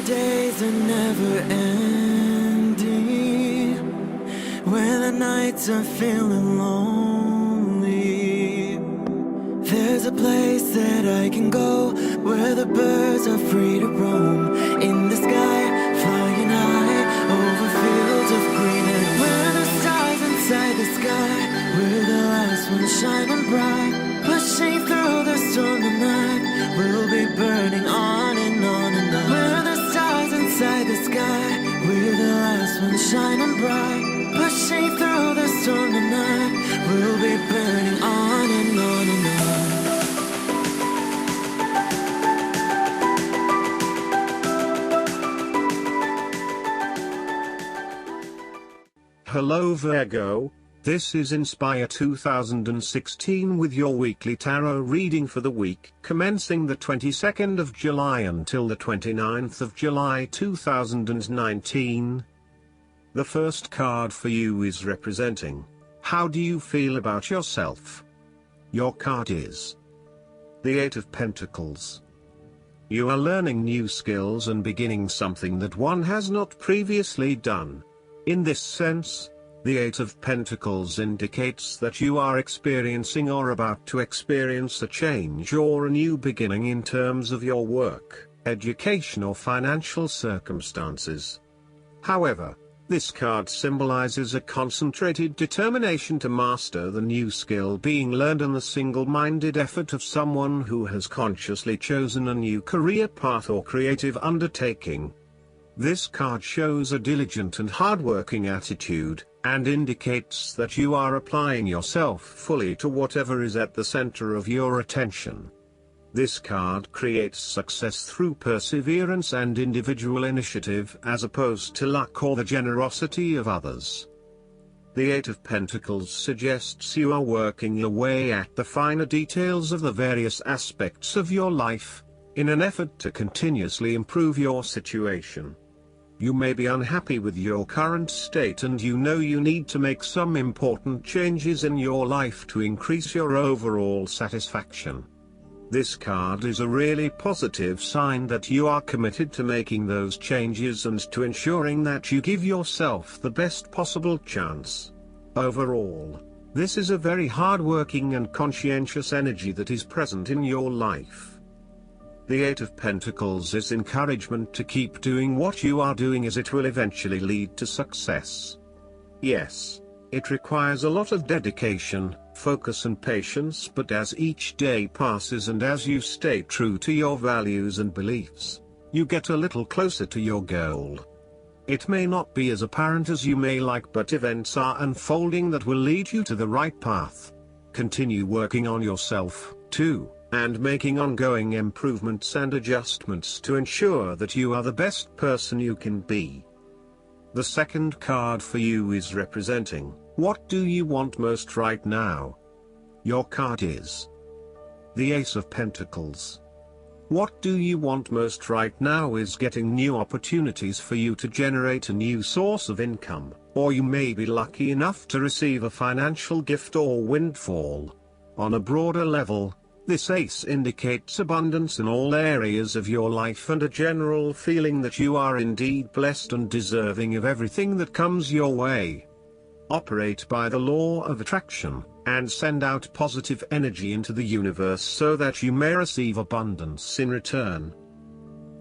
days are never ending, when the nights are feeling lonely, there's a place that I can go, where the birds are free to roam, in the sky, flying high, over fields of green, and where the stars inside the sky, we're the last ones shining bright, pushing through the storm tonight, we'll be burning on and on and on. We're the stars inside the sky, we're the last ones shining bright, pushing through the storm tonight, we'll be burning on and on and on. Hello Virgo, this is Inspire 2016 with your weekly tarot reading for the week commencing the 22nd of July until the 29th of July 2019. The first card for you is representing, how do you feel about yourself? Your card is the Eight of Pentacles. You are learning new skills and beginning something that one has not previously done. In this sense, the Eight of Pentacles indicates that you are experiencing or about to experience a change or a new beginning in terms of your work, education or financial circumstances. However, this card symbolizes a concentrated determination to master the new skill being learned and the single-minded effort of someone who has consciously chosen a new career path or creative undertaking. This card shows a diligent and hardworking attitude, and indicates that you are applying yourself fully to whatever is at the center of your attention. This card creates success through perseverance and individual initiative as opposed to luck or the generosity of others. The Eight of Pentacles suggests you are working your way at the finer details of the various aspects of your life, in an effort to continuously improve your situation. You may be unhappy with your current state and you know you need to make some important changes in your life to increase your overall satisfaction. This card is a really positive sign that you are committed to making those changes and to ensuring that you give yourself the best possible chance. Overall, this is a very hard-working and conscientious energy that is present in your life. The Eight of Pentacles is encouragement to keep doing what you are doing as it will eventually lead to success. Yes, it requires a lot of dedication, focus and patience, but as each day passes and as you stay true to your values and beliefs, you get a little closer to your goal. It may not be as apparent as you may like, but events are unfolding that will lead you to the right path. Continue working on yourself, too, and making ongoing improvements and adjustments to ensure that you are the best person you can be. The second card for you is representing, what do you want most right now? Your card is the Ace of Pentacles. What do you want most right now is getting new opportunities for you to generate a new source of income, or you may be lucky enough to receive a financial gift or windfall. On a broader level, this ace indicates abundance in all areas of your life and a general feeling that you are indeed blessed and deserving of everything that comes your way. Operate by the law of attraction, and send out positive energy into the universe so that you may receive abundance in return.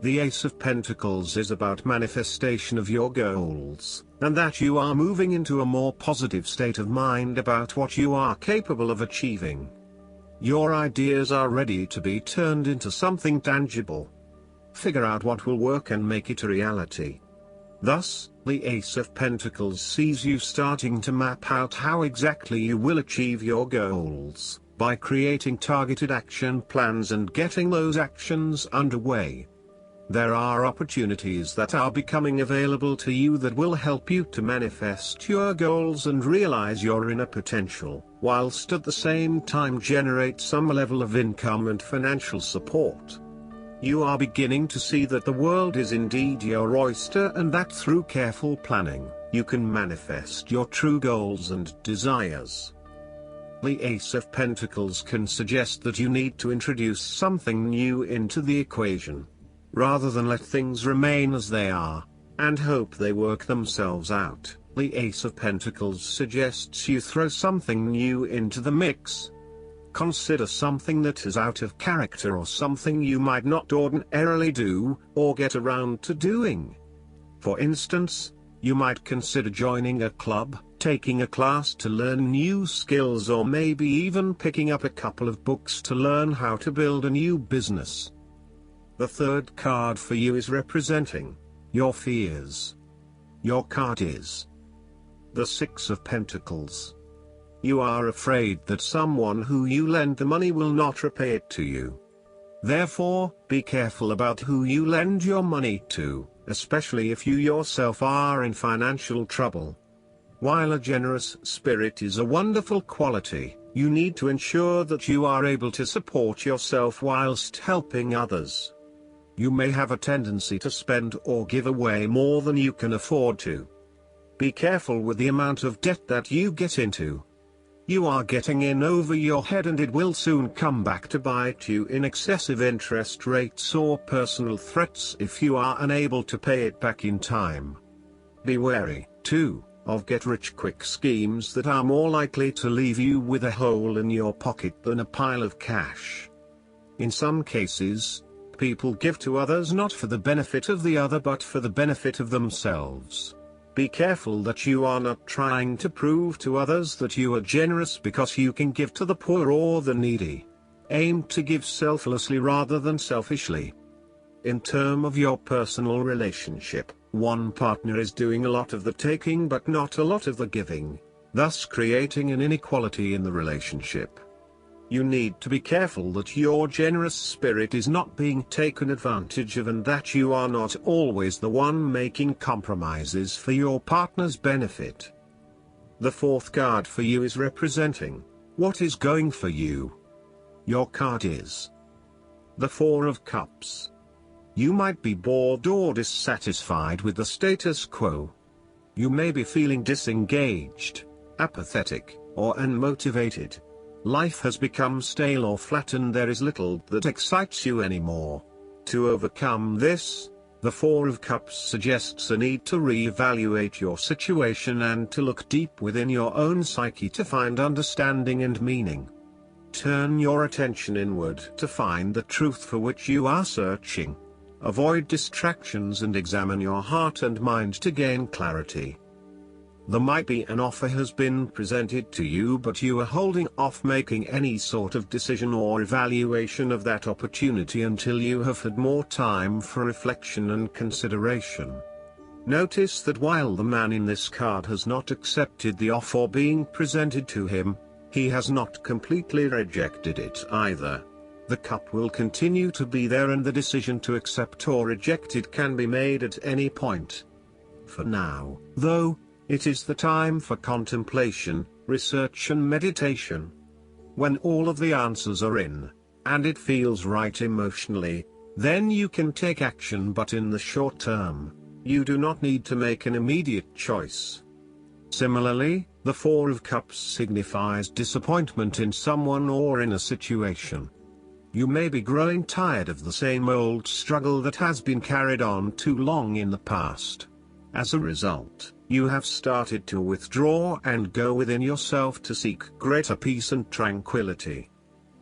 The Ace of Pentacles is about manifestation of your goals, and that you are moving into a more positive state of mind about what you are capable of achieving. Your ideas are ready to be turned into something tangible. Figure out what will work and make it a reality. Thus, the Ace of Pentacles sees you starting to map out how exactly you will achieve your goals, by creating targeted action plans and getting those actions underway. There are opportunities that are becoming available to you that will help you to manifest your goals and realize your inner potential, whilst at the same time generate some level of income and financial support. You are beginning to see that the world is indeed your oyster and that through careful planning, you can manifest your true goals and desires. The Ace of Pentacles can suggest that you need to introduce something new into the equation. rather than let things remain as they are, and hope they work themselves out. The Ace of Pentacles suggests you throw something new into the mix. Consider something that is out of character or something you might not ordinarily do, or get around to doing. For instance, you might consider joining a club, taking a class to learn new skills, or maybe even picking up a couple of books to learn how to build a new business. The third card for you is representing your fears. Your card is the Six of Pentacles. You are afraid that someone who you lend the money will not repay it to you. Therefore, be careful about who you lend your money to, especially if you yourself are in financial trouble. While a generous spirit is a wonderful quality, you need to ensure that you are able to support yourself whilst helping others. You may have a tendency to spend or give away more than you can afford to. Be careful with the amount of debt that you get into. You are getting in over your head, and it will soon come back to bite you in excessive interest rates or personal threats if you are unable to pay it back in time. Be wary, too, of get-rich-quick schemes that are more likely to leave you with a hole in your pocket than a pile of cash. In some cases, people give to others not for the benefit of the other but for the benefit of themselves. Be careful that you are not trying to prove to others that you are generous because you can give to the poor or the needy. Aim to give selflessly rather than selfishly. In terms of your personal relationship, one partner is doing a lot of the taking but not a lot of the giving, thus creating an inequality in the relationship. You need to be careful that your generous spirit is not being taken advantage of, and that you are not always the one making compromises for your partner's benefit. The fourth card for you is representing what is going for you. Your card is the Four of Cups. You might be bored or dissatisfied with the status quo. You may be feeling disengaged, apathetic, or unmotivated. Life has become stale or flat, and there is little that excites you anymore. To overcome this, the Four of Cups suggests a need to re-evaluate your situation and to look deep within your own psyche to find understanding and meaning. Turn your attention inward to find the truth for which you are searching. Avoid distractions and examine your heart and mind to gain clarity. There might be an offer has been presented to you, but you are holding off making any sort of decision or evaluation of that opportunity until you have had more time for reflection and consideration. Notice that while the man in this card has not accepted the offer being presented to him, he has not completely rejected it either. The cup will continue to be there, and the decision to accept or reject it can be made at any point. For now, though, it is the time for contemplation, research and meditation. When all of the answers are in, and it feels right emotionally, then you can take action, but in the short term, you do not need to make an immediate choice. Similarly, the Four of Cups signifies disappointment in someone or in a situation. You may be growing tired of the same old struggle that has been carried on too long in the past. As a result, you have started to withdraw and go within yourself to seek greater peace and tranquility.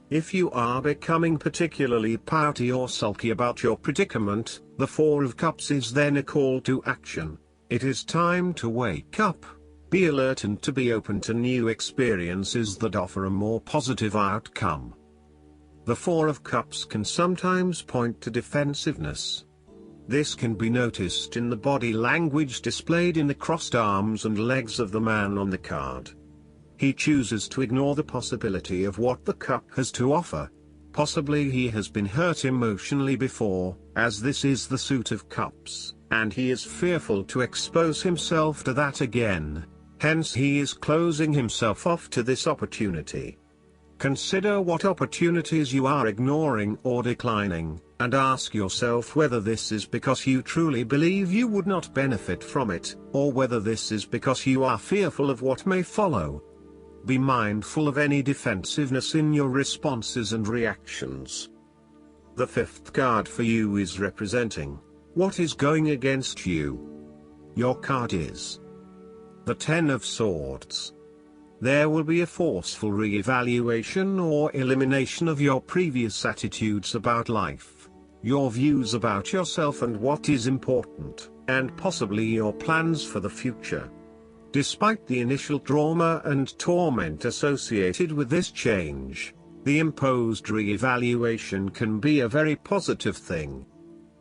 If you are becoming particularly pouty or sulky about your predicament, the Four of Cups is then a call to action. It is time to wake up, be alert, and to be open to new experiences that offer a more positive outcome. The Four of Cups can sometimes point to defensiveness. This can be noticed in the body language displayed in the crossed arms and legs of the man on the card. He chooses to ignore the possibility of what the cup has to offer. Possibly he has been hurt emotionally before, as this is the Suit of Cups, and he is fearful to expose himself to that again. Hence he is closing himself off to this opportunity. Consider what opportunities you are ignoring or declining, and ask yourself whether this is because you truly believe you would not benefit from it, or whether this is because you are fearful of what may follow. Be mindful of any defensiveness in your responses and reactions. The fifth card for you is representing what is going against you. Your card is the Ten of Swords. There will be a forceful re-evaluation or elimination of your previous attitudes about life, your views about yourself and what is important, and possibly your plans for the future. Despite the initial trauma and torment associated with this change, the imposed re-evaluation can be a very positive thing.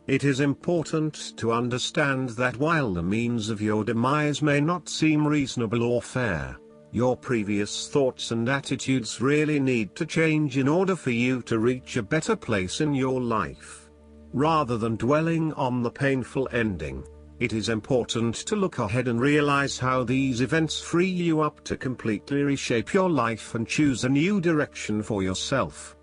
It is important to understand that while the means of your demise may not seem reasonable or fair, your previous thoughts and attitudes really need to change in order for you to reach a better place in your life. Rather than dwelling on the painful ending, it is important to look ahead and realize how these events free you up to completely reshape your life and choose a new direction for yourself.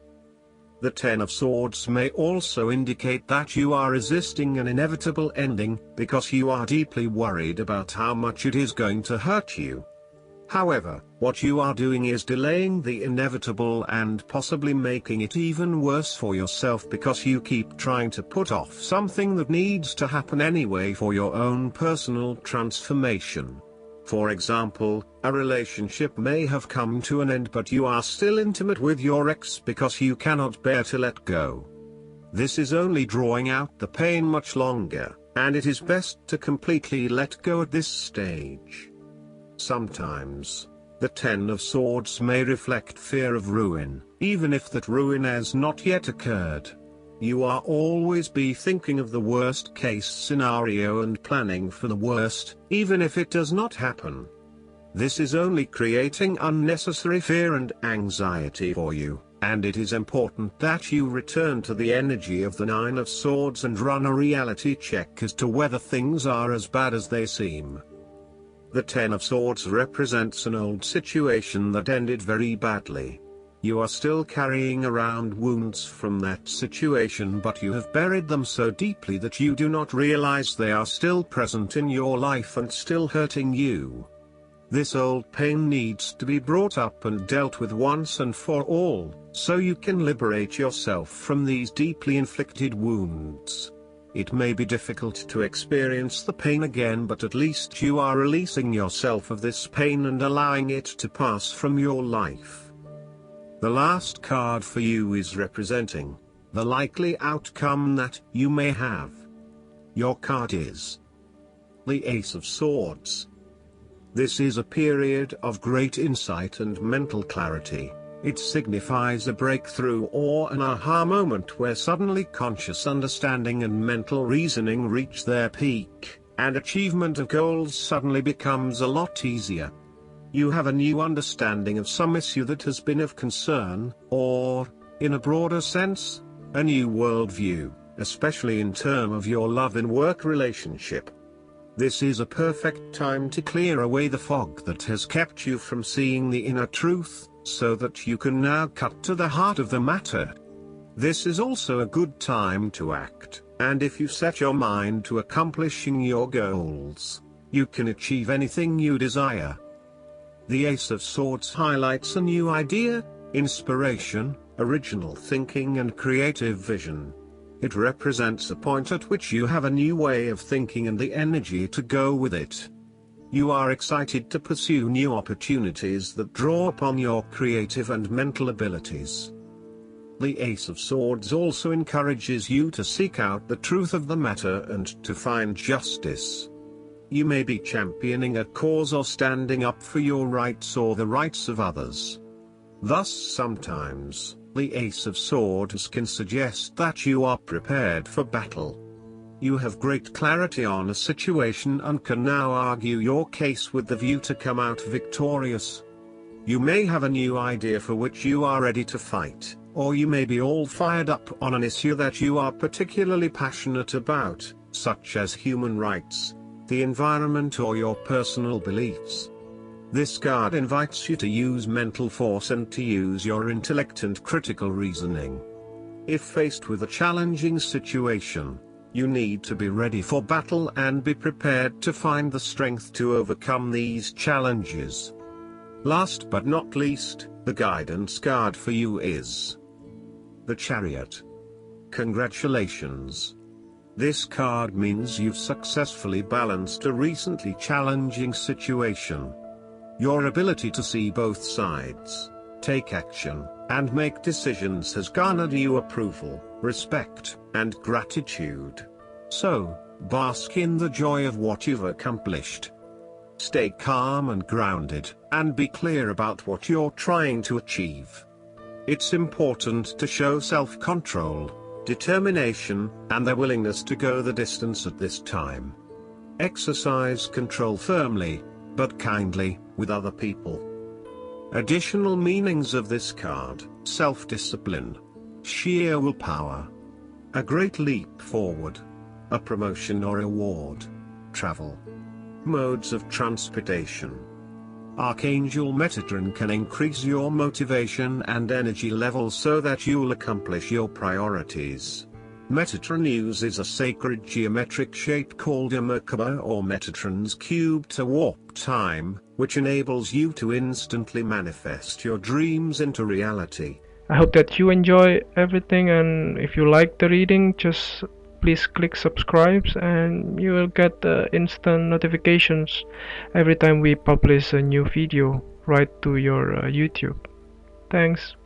The Ten of Swords may also indicate that you are resisting an inevitable ending, because you are deeply worried about how much it is going to hurt you. However, what you are doing is delaying the inevitable and possibly making it even worse for yourself because you keep trying to put off something that needs to happen anyway for your own personal transformation. For example, a relationship may have come to an end but you are still intimate with your ex because you cannot bear to let go. This is only drawing out the pain much longer, and it is best to completely let go at this stage. Sometimes, the Ten of Swords may reflect fear of ruin, even if that ruin has not yet occurred. You are always be thinking of the worst case scenario and planning for the worst, even if it does not happen. This is only creating unnecessary fear and anxiety for you, and it is important that you return to the energy of the Nine of Swords and run a reality check as to whether things are as bad as they seem. The Ten of Swords represents an old situation that ended very badly. You are still carrying around wounds from that situation, but you have buried them so deeply that you do not realize they are still present in your life and still hurting you. This old pain needs to be brought up and dealt with once and for all, so you can liberate yourself from these deeply inflicted wounds. It may be difficult to experience the pain again, but at least you are releasing yourself of this pain and allowing it to pass from your life. The last card for you is representing the likely outcome that you may have. Your card is the Ace of Swords. This is a period of great insight and mental clarity. It signifies a breakthrough or an aha moment where suddenly conscious understanding and mental reasoning reach their peak, and achievement of goals suddenly becomes a lot easier. You have a new understanding of some issue that has been of concern, or, in a broader sense, a new worldview, especially in terms of your love and work relationship. This is a perfect time to clear away the fog that has kept you from seeing the inner truth, so that you can now cut to the heart of the matter. This is also a good time to act, and if you set your mind to accomplishing your goals, you can achieve anything you desire. The Ace of Swords highlights a new idea, inspiration, original thinking and creative vision. It represents a point at which you have a new way of thinking and the energy to go with it. You are excited to pursue new opportunities that draw upon your creative and mental abilities. The Ace of Swords also encourages you to seek out the truth of the matter and to find justice. You may be championing a cause or standing up for your rights or the rights of others. Thus sometimes, the Ace of Swords can suggest that you are prepared for battle. You have great clarity on a situation and can now argue your case with the view to come out victorious. You may have a new idea for which you are ready to fight, or you may be all fired up on an issue that you are particularly passionate about, such as human rights, the environment or your personal beliefs. This card invites you to use mental force and to use your intellect and critical reasoning. If faced with a challenging situation, you need to be ready for battle and be prepared to find the strength to overcome these challenges. Last but not least, the guidance card for you is the Chariot. Congratulations! This card means you've successfully balanced a recently challenging situation. Your ability to see both sides, take action, and make decisions has garnered you approval, respect, and gratitude. So, bask in the joy of what you've accomplished. Stay calm and grounded, and be clear about what you're trying to achieve. It's important to show self-control, determination, and the willingness to go the distance at this time. Exercise control firmly, but kindly, with other people. Additional meanings of this card: self-discipline, sheer willpower, a great leap forward, a promotion or award, travel, modes of transportation. Archangel Metatron can increase your motivation and energy levels so that you'll accomplish your priorities. Metatron uses a sacred geometric shape called a Merkaba or Metatron's cube to warp time, which enables you to instantly manifest your dreams into reality. I hope that you enjoy everything, and if you like the reading, just please click subscribe and you will get instant notifications every time we publish a new video right to your YouTube. Thanks.